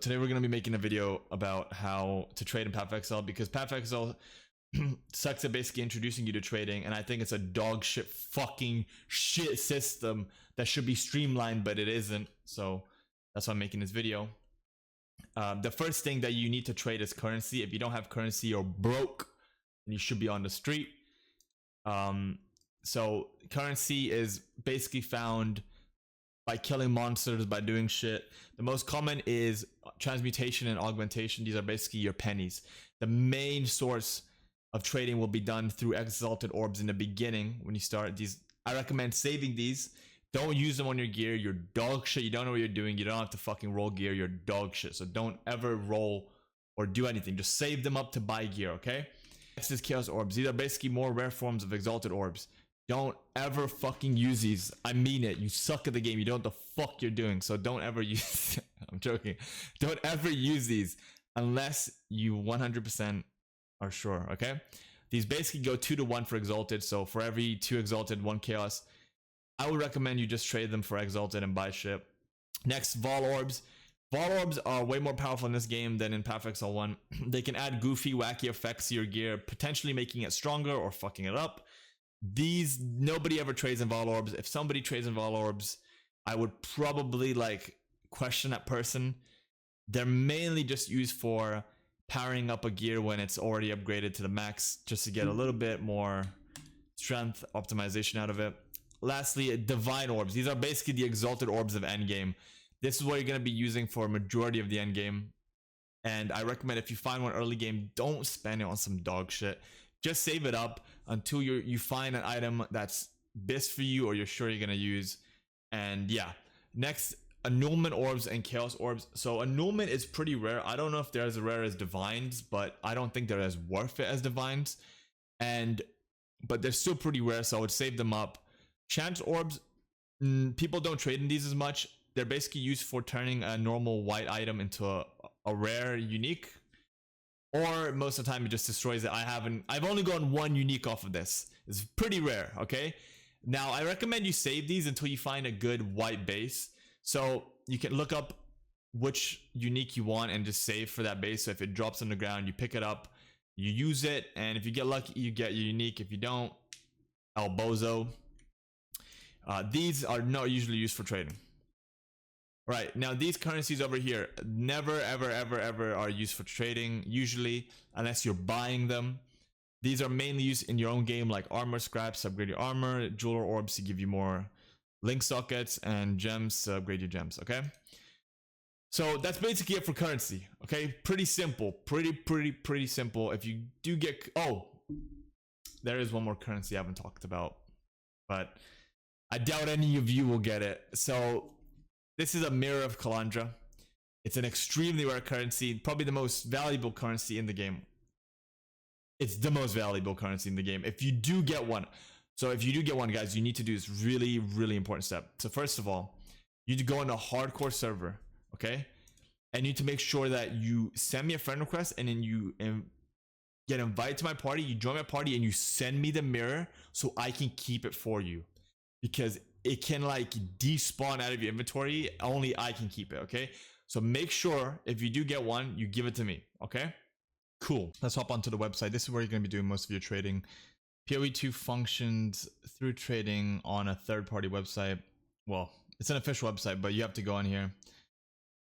Today we're going to be making a video about how to trade in pathofexile, because pathofexile sucks at basically introducing you to trading, and I think it's a dog shit fucking shit system that should be streamlined, but it isn't. So that's why I'm making this video. The first thing that you need to trade is currency. If you don't have currency, you're broke and you should be on the street. So currency is basically found by killing monsters, by doing shit. The most common is transmutation and augmentation. These are basically your pennies. The main source of trading will be done through exalted orbs in the beginning when you start these. I recommend saving these. Don't use them on your gear. You're dog shit. You don't know what you're doing. You don't have to fucking roll gear. You're dog shit. So don't ever roll or do anything. Just save them up to buy gear, okay? Next is chaos orbs. These are basically more rare forms of exalted orbs. Don't ever fucking use these. I mean it. You suck at the game. You don't know what the fuck you're doing. So don't ever use I'm joking. Don't ever use these unless you 100% are sure, okay? These basically go 2 to 1 for exalted. So for every 2 exalted, 1 chaos. I would recommend you just trade them for exalted and buy shit. Next, Vol orbs. Vol orbs are way more powerful in this game than in pathofexile 1. They can add goofy, wacky effects to your gear, potentially making it stronger or fucking it up. These, nobody ever trades in Vol orbs. If somebody trades in Vol orbs, I would probably like question that person. They're mainly just used for powering up a gear when it's already upgraded to the max, just to get a little bit more strength optimization out of it. Lastly, divine orbs. These are basically the exalted orbs of endgame. This is what you're going to be using for a majority of the endgame. And I recommend, if you find one early game, don't spend it on some dog shit. Just save it up until you find an item that's best for you or you're sure you're going to use. And yeah, next, annulment orbs and chaos orbs. So annulment is pretty rare. I don't know if they're as rare as divines, but I don't think they're as worth it as divines. But they're still pretty rare, so I would save them up. Chance orbs, people don't trade in these as much. They're basically used for turning a normal white item into a rare unique, or most of the time it just destroys it. I've only gotten 1 unique off of this. It's pretty rare, okay? Now I recommend you save these until you find a good white base. So you can look up which unique you want and just save for that base. So if it drops on the ground, you pick it up, you use it, and if you get lucky, you get your unique. If you don't, El Bozo. These are not usually used for trading. Right, now these currencies over here never ever are used for trading, usually, unless you're buying them. These are mainly used in your own game, like armor scraps to upgrade your armor, jeweler orbs to give you more link sockets, and gems to upgrade your gems, okay? So that's basically it for currency, okay? Pretty simple, pretty simple. If you do get, oh, there is one more currency I haven't talked about, but I doubt any of you will get it. So this is a Mirror of Kalandra. It's an extremely rare currency, probably the most valuable currency in the game. It's the most valuable currency in the game. If you do get one, so if you do get one, guys, you need to do this really important step. So first of all, you need to go on a hardcore server, okay? And you need to make sure that you send me a friend request, and then you get invited to my party, you join my party, and you send me the mirror so I can keep it for you. Because it can like despawn out of your inventory. Only I can keep it, okay? So make sure if you do get one, you give it to me, okay? Cool. Let's hop onto the website. This is where you're going to be doing most of your trading. POE 2 functions through trading on a third-party website. Well, it's an official website, but you have to go on here.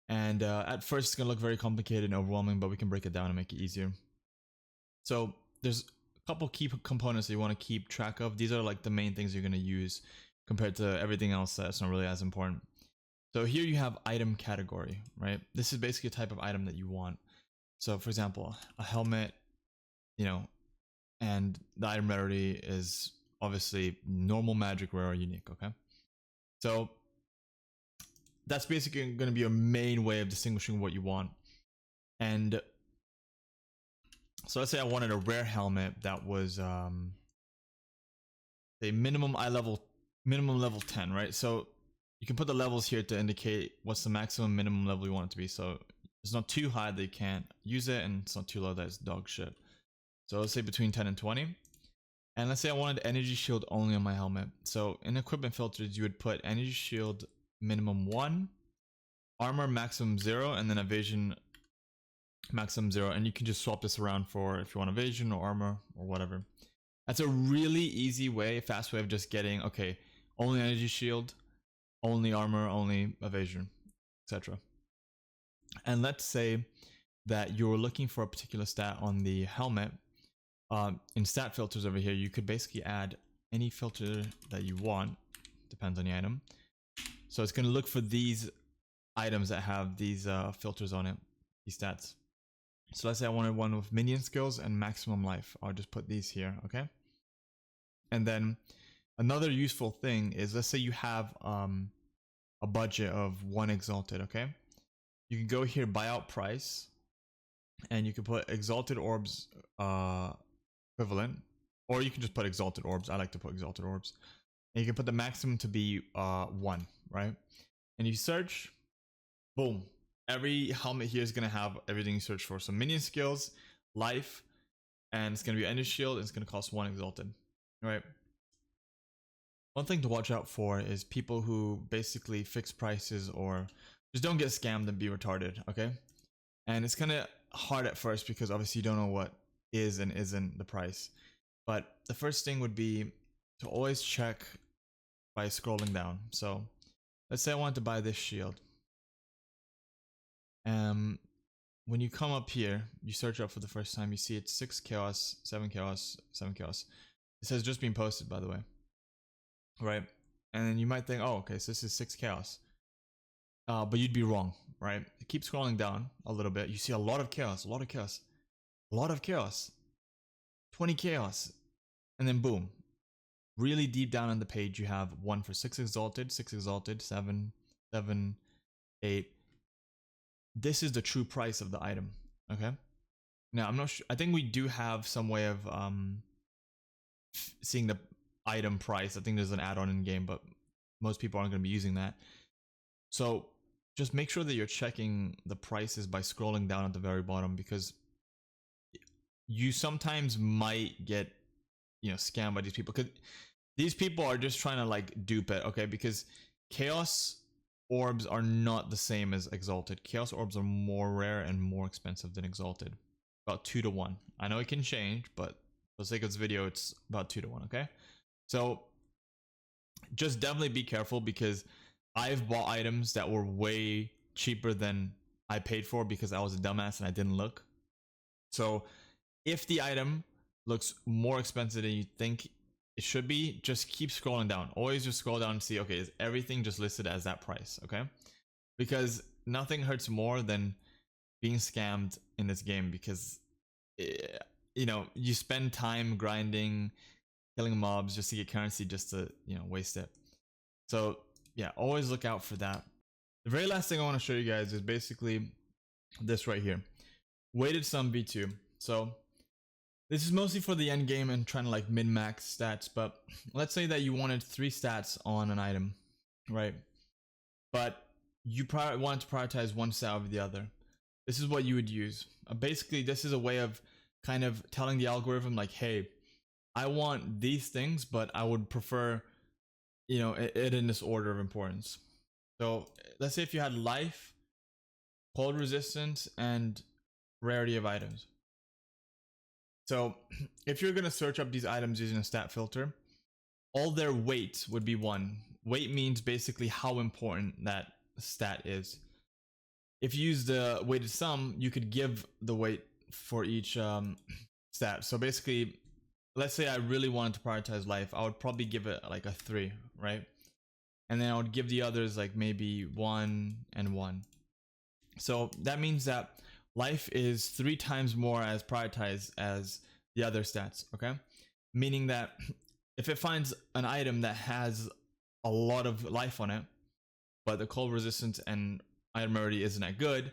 And at first, it's going to look very complicated and overwhelming, but we can break it down and make it easier. So there's a couple key components that you want to keep track of. These are like the main things you're going to use compared to everything else that's not really as important. So here you have item category, right? This is basically a type of item that you want. So for example, a helmet, you know, and the item rarity is obviously normal, magic, rare, or unique, okay? So that's basically going to be your main way of distinguishing what you want. And so let's say I wanted a rare helmet that was a minimum level 10, right? So you can put the levels here to indicate what's the maximum minimum level you want it to be. So it's not too high that you can't use it, and it's not too low that it's dog shit. So let's say between 10 and 20. And let's say I wanted energy shield only on my helmet. So in equipment filters, you would put energy shield minimum 1 armor maximum 0, and then evasion maximum 0, and you can just swap this around for if you want evasion or armor or whatever. That's a really easy way, fast way of just getting, okay, only energy shield, only armor, only evasion, etc. And let's say that you're looking for a particular stat on the helmet. In stat filters over here, you could basically add any filter that you want, depends on the item. So it's going to look for these items that have these filters on it, these stats. So let's say I wanted one with minion skills and maximum life. I'll just put these here, okay? And then another useful thing is, let's say you have a budget of 1 exalted, okay? You can go here, buy out price, and you can put exalted orbs equivalent, or you can just put exalted orbs. I like to put exalted orbs. And you can put the maximum to be 1, right? And you search, boom. Every helmet here is going to have everything you search for. So minion skills, life, and it's going to be energy shield, and it's going to cost 1 exalted, right? One thing to watch out for is people who basically fix prices or just don't get scammed and be retarded, okay? And it's kind of hard at first because obviously you don't know what is and isn't the price. But the first thing would be to always check by scrolling down. So let's say I want to buy this shield. When you come up here, you search up for the first time, you see it's 6 chaos, 7 chaos, 7 chaos. It says just being posted, by the way, right? And then you might think, oh, okay, so this is 6 chaos. But you'd be wrong, right? Keep scrolling down a little bit. You see a lot of chaos, a lot of chaos, a lot of chaos, 20 chaos, and then boom, really deep down on the page, you have 1 for 6 exalted, 7, 7, 8. This is the true price of the item, okay? Now, I'm not sure. I think we do have some way of seeing the item price. I think there's an add-on in game, but most people aren't going to be using that. So just make sure that you're checking the prices by scrolling down at the very bottom, because you sometimes might get, you know, scammed by these people, because these people are just trying to like dupe it, okay? Because chaos orbs are not the same as exalted. Chaos orbs are more rare and more expensive than exalted, about 2 to 1. I know it can change, but for the sake of this video, it's about 2 to 1, okay? So just definitely be careful, because I've bought items that were way cheaper than I paid for because I was a dumbass and I didn't look. So if the item looks more expensive than you think it should be, just keep scrolling down. Always just scroll down and see, okay, is everything just listed as that price, okay? Because nothing hurts more than being scammed in this game, because you know, you spend time grinding, killing mobs just to get currency, just to, you know, waste it. So yeah, always look out for that. The very last thing I want to show you guys is basically this right here, weighted sum v2. So this is mostly for the end game and trying to like min-max stats, but let's say that you wanted 3 stats on an item, right? But you wanted to prioritize one stat over the other. This is what you would use. Basically, this is a way of kind of telling the algorithm like, hey, I want these things, but I would prefer, you know, it in this order of importance. So let's say if you had life, cold resistance, and rarity of items. So if you're going to search up these items using a stat filter, all their weight would be 1. Weight means basically how important that stat is. If you use the weighted sum, you could give the weight for each stat. So basically, let's say I really wanted to prioritize life, I would probably give it like a 3, right? And then I would give the others like maybe 1 and 1. So that means that life is 3 times more as prioritized as the other stats, okay? Meaning that if it finds an item that has a lot of life on it, but the cold resistance and item rarity isn't that good,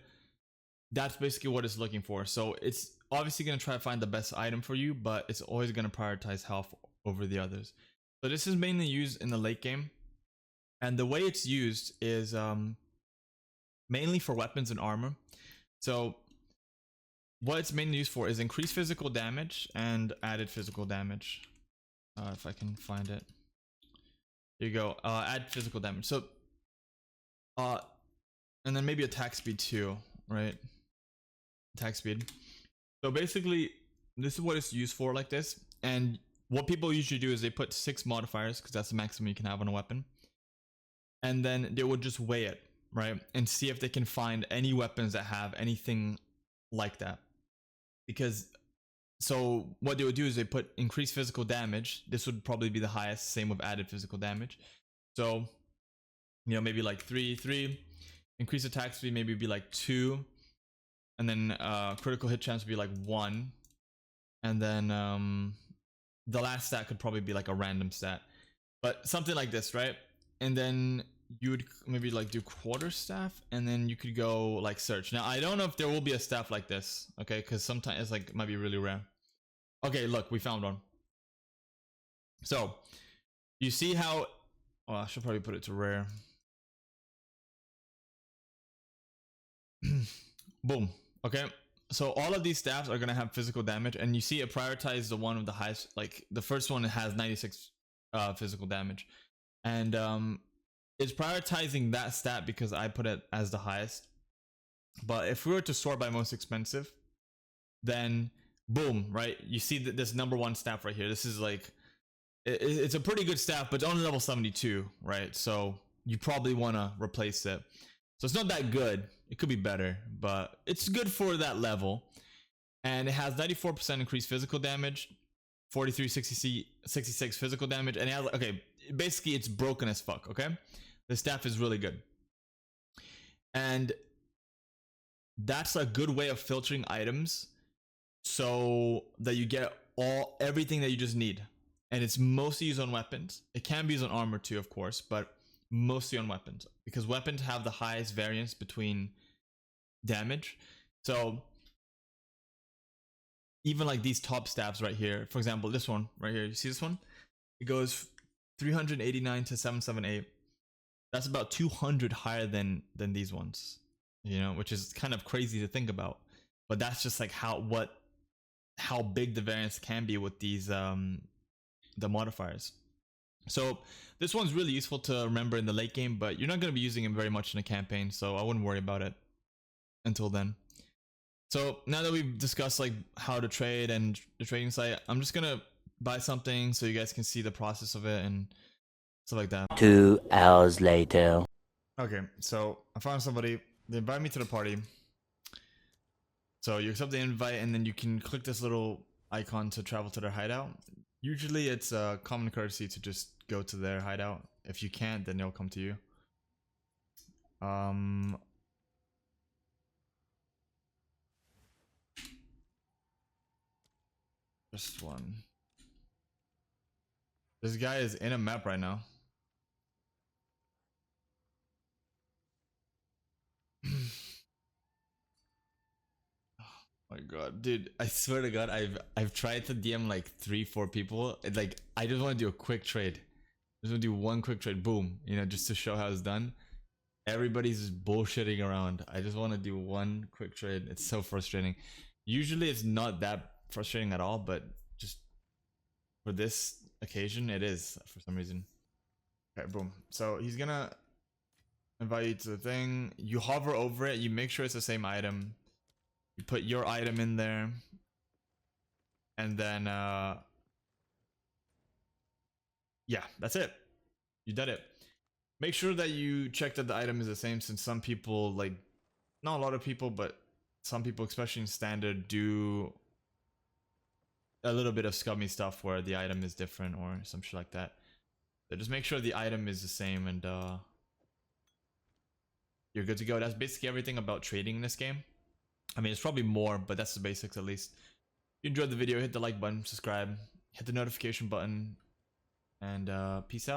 that's basically what it's looking for. So it's obviously going to try to find the best item for you, but it's always going to prioritize health over the others. So this is mainly used in the late game. And the way it's used is mainly for weapons and armor. So what it's mainly used for is increased physical damage and added physical damage. If I can find it. Here you go. Add physical damage. So and then maybe attack speed too, right? Attack speed. So basically, this is what it's used for, like this. And what people usually do is they put 6 modifiers, because that's the maximum you can have on a weapon. And then they would just weigh it, right? And see if they can find any weapons that have anything like that. Because, so what they would do is they put increased physical damage. This would probably be the highest, same with added physical damage. So, you know, maybe like 3. Increase attack speed maybe be like 2. And then critical hit chance would be like 1. And then the last stat could probably be like a random stat. But something like this, right? And then you would maybe like do quarterstaff, and then you could go like search. Now I don't know if there will be a staff like this, okay? Because sometimes it's like, it might be really rare. Okay, look, we found one. So you see how, oh, I should probably put it to rare. Boom. Okay, so all of these staffs are gonna have physical damage, and you see it prioritizes the one with the highest. Like the first one has 96 physical damage, and it's prioritizing that stat because I put it as the highest. But if we were to sort by most expensive, then boom, right? You see that this number 1 staff right here. This is like, it's a pretty good staff, but it's only level 72, right? So you probably want to replace it. So it's not that good. It could be better, but it's good for that level. And it has 94% increased physical damage, 43, 66 physical damage, and it has, okay, basically it's broken as fuck, okay? The staff is really good. And that's a good way of filtering items so that you get everything that you just need. And it's mostly used on weapons. It can be used on armor too, of course, but mostly on weapons, because weapons have the highest variance between damage. So even like these top staffs right here, for example, this one right here, you see this one? It goes 389 to 778. That's about 200 higher than these ones, you know, which is kind of crazy to think about. But that's just like how big the variance can be with these the modifiers. So this one's really useful to remember in the late game, but you're not going to be using it very much in a campaign, so I wouldn't worry about it until then. So now that we've discussed like how to trade and the trading site, I'm just gonna buy something so you guys can see the process of it and stuff like that. 2 hours later. Okay, so I found somebody. They invite me to the party. So you accept the invite, and then you can click this little icon to travel to their hideout. Usually it's a common courtesy to just go to their hideout. If you can't, then they'll come to you. Just one. This guy is in a map right now. Oh my god, dude, I swear to god, I've tried to DM like 3-4 people. It's like, I just want to do a quick trade. I just want to do one quick trade, boom, you know, just to show how it's done. Everybody's just bullshitting around. I just want to do one quick trade. It's so frustrating. Usually it's not that frustrating at all, but just for this occasion it is for some reason. Okay, boom. So he's gonna invite you to the thing. You hover over it, you make sure it's the same item. You put your item in there, and then yeah, that's it. You did it. Make sure that you check that the item is the same, since some people, like, not a lot of people, but some people, especially in standard, do a little bit of scummy stuff where the item is different or some shit like that. So just make sure the item is the same, and you're good to go. That's basically everything about trading in this game. I mean, it's probably more, but that's the basics at least. If you enjoyed the video, hit the like button, subscribe, hit the notification button, and peace out.